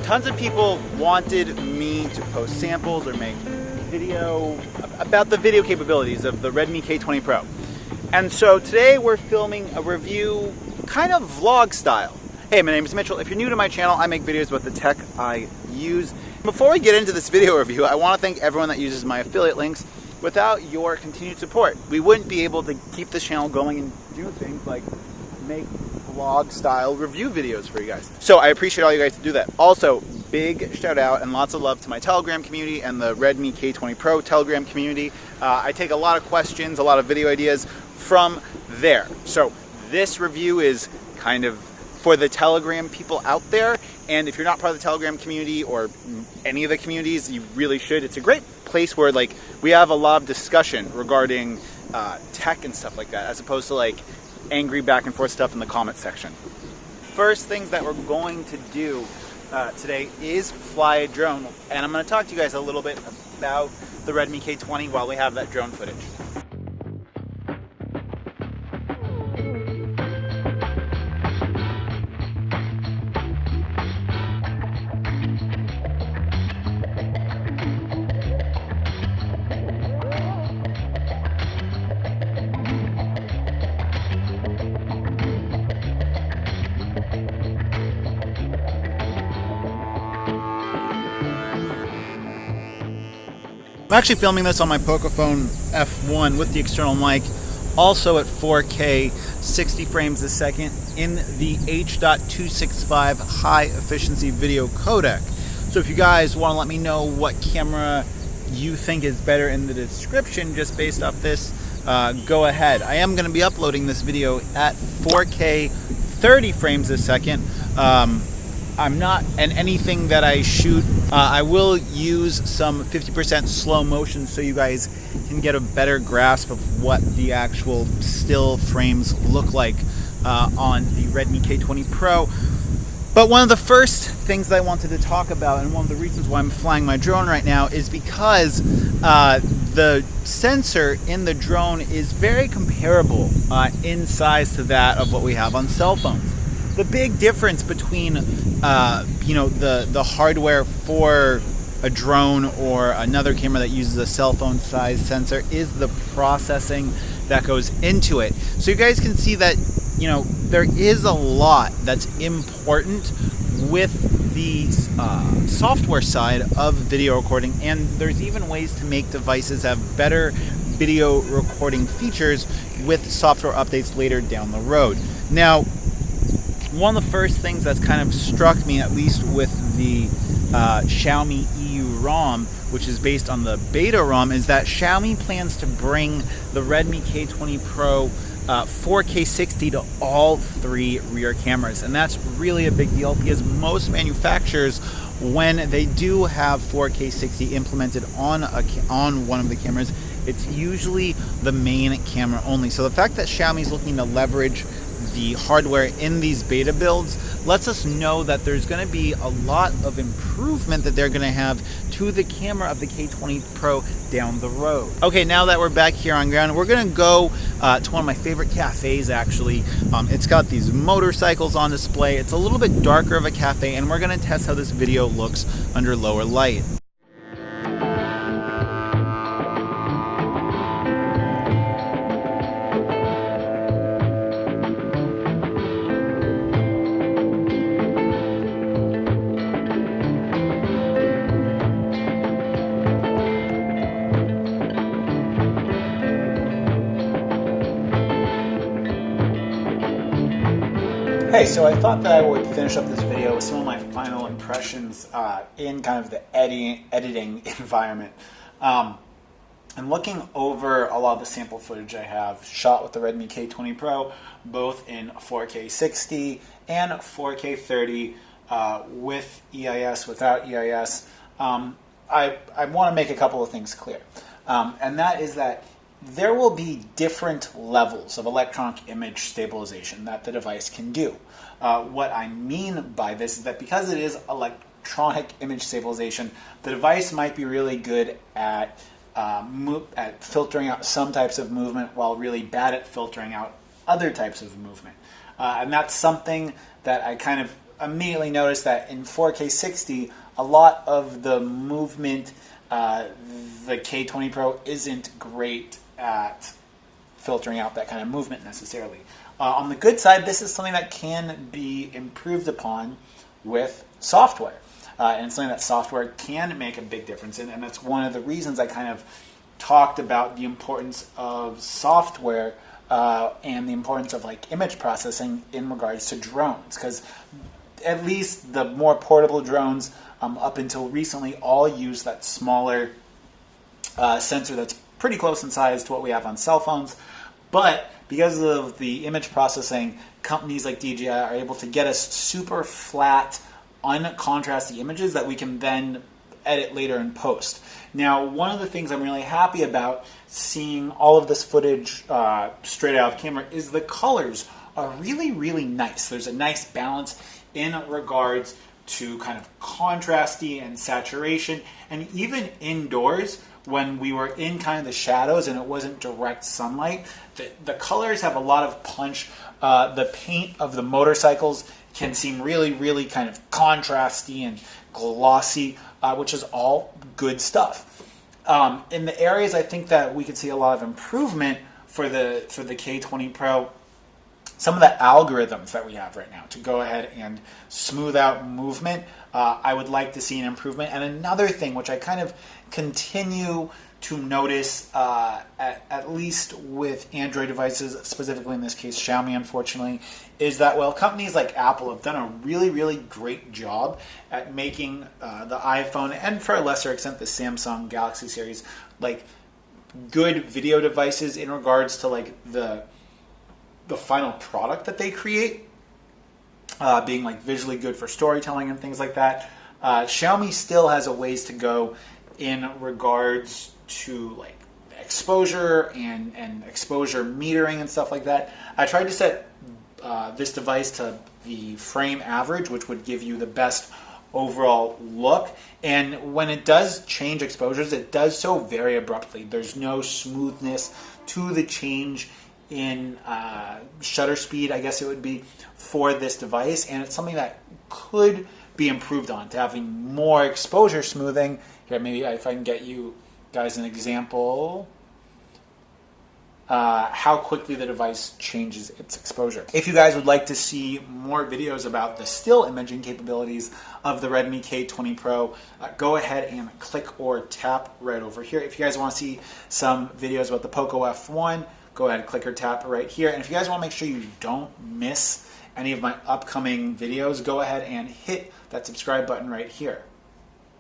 tons of people wanted me to post samples or make video about the video capabilities of the Redmi K20 Pro. And so today we're filming a review, kind of vlog style. Hey, my name is Mitchell. If you're new to my channel, I make videos about the tech I use. Before we get into this video review, I want to thank everyone that uses my affiliate links. Without your continued support, we wouldn't be able to keep this channel going and do things like make vlog style review videos for you guys. So I appreciate all you guys to do that. Also, big shout out and lots of love to my Telegram community and the Redmi K20 Pro Telegram community. I take a lot of questions, a lot of video ideas from there. So this review is kind of for the Telegram people out there, and if you're not part of the Telegram community or any of the communities, you really should. It's a great place where like we have a lot of discussion regarding tech and stuff like that, as opposed to like angry back and forth stuff in the comment section. First things that we're going to do today is fly a drone, and I'm going to talk to you guys a little bit about the Redmi K20 while we have that drone footage. I'm actually filming this on my Pocophone F1 with the external mic, also at 4K 60 frames a second in the H.265 high efficiency video codec. So if you guys want to let me know what camera you think is better in the description just based off this, go ahead. I am going to be uploading this video at 4K 30 frames a second. I'm not, and anything that I shoot, I will use some 50% slow motion so you guys can get a better grasp of what the actual still frames look like on the Redmi K20 Pro. But one of the first things that I wanted to talk about, and one of the reasons why I'm flying my drone right now, is because the sensor in the drone is very comparable in size to that of what we have on cell phones. The big difference between the hardware for a drone or another camera that uses a cell phone size sensor is the processing that goes into it. So you guys can see that there is a lot that's important with the software side of video recording, and there's even ways to make devices have better video recording features with software updates later down the road. Now, one of the first things that's kind of struck me, at least with the XIAOMI EU ROM, which is based on the beta ROM, is that Xiaomi plans to bring the Redmi K20 Pro 4K 60 to all three rear cameras. And that's really a big deal because most manufacturers, when they do have 4K 60 implemented on one of the cameras, it's usually the main camera only. So the fact that Xiaomi is looking to leverage the hardware in these beta builds lets us know that there's going to be a lot of improvement that they're going to have to the camera of the K20 Pro down the road. Okay, now that we're back here on ground, we're going to go to one of my favorite cafes actually. It's got these motorcycles on display. It's a little bit darker of a cafe, and we're going to test how this video looks under lower light. Hey, so I thought that I would finish up this video with some of my final impressions in kind of the editing environment. I'm looking over a lot of the sample footage I have shot with the Redmi K20 Pro, both in 4K 60 and 4K 30 with EIS, without EIS. I want to make a couple of things clear, and that is that there will be different levels of electronic image stabilization that the device can do. What I mean by this is that because it is electronic image stabilization, the device might be really good at filtering out some types of movement while really bad at filtering out other types of movement. And that's something that I kind of immediately noticed that in 4K 60, a lot of the movement, the K20 Pro isn't great at filtering out that kind of movement necessarily. On the good side, this is something that can be improved upon with software. And it's something that software can make a big difference in, and that's one of the reasons I kind of talked about the importance of software and the importance of like image processing in regards to drones, because at least the more portable drones up until recently all use that smaller sensor that's pretty close in size to what we have on cell phones. But because of the image processing, companies like DJI are able to get us super flat, uncontrasty images that we can then edit later in post. Now, one of the things I'm really happy about seeing all of this footage straight out of camera is the colors are really, really nice. There's a nice balance in regards to kind of contrasty and saturation, and even indoors when we were in kind of the shadows and it wasn't direct sunlight, the colors have a lot of punch. The paint of the motorcycles can seem really, really kind of contrasty and glossy, which is all good stuff. In the areas I think that we could see a lot of improvement for the K20 Pro, some of the algorithms that we have right now to go ahead and smooth out movement, I would like to see an improvement. And another thing which I kind of continue to notice, at least with Android devices, specifically in this case Xiaomi, unfortunately, is that while companies like Apple have done a really, really great job at making the iPhone, and for a lesser extent the Samsung Galaxy series, like good video devices in regards to like the final product that they create, being like visually good for storytelling and things like that, Xiaomi still has a ways to go in regards to like exposure and exposure metering and stuff like that. I tried to set this device to the frame average, which would give you the best overall look, and when it does change exposures, it does so very abruptly. There's no smoothness to the change in shutter speed, I guess it would be, for this device, and it's something that could be improved on, to having more exposure smoothing. Here, maybe if I can get you guys an example, how quickly the device changes its exposure. If you guys would like to see more videos about the still imaging capabilities of the Redmi K20 Pro, go ahead and click or tap right over here. If you guys want to see some videos about the Poco F1, go ahead and click or tap right here. And if you guys want to make sure you don't miss any of my upcoming videos, go ahead and hit that subscribe button right here.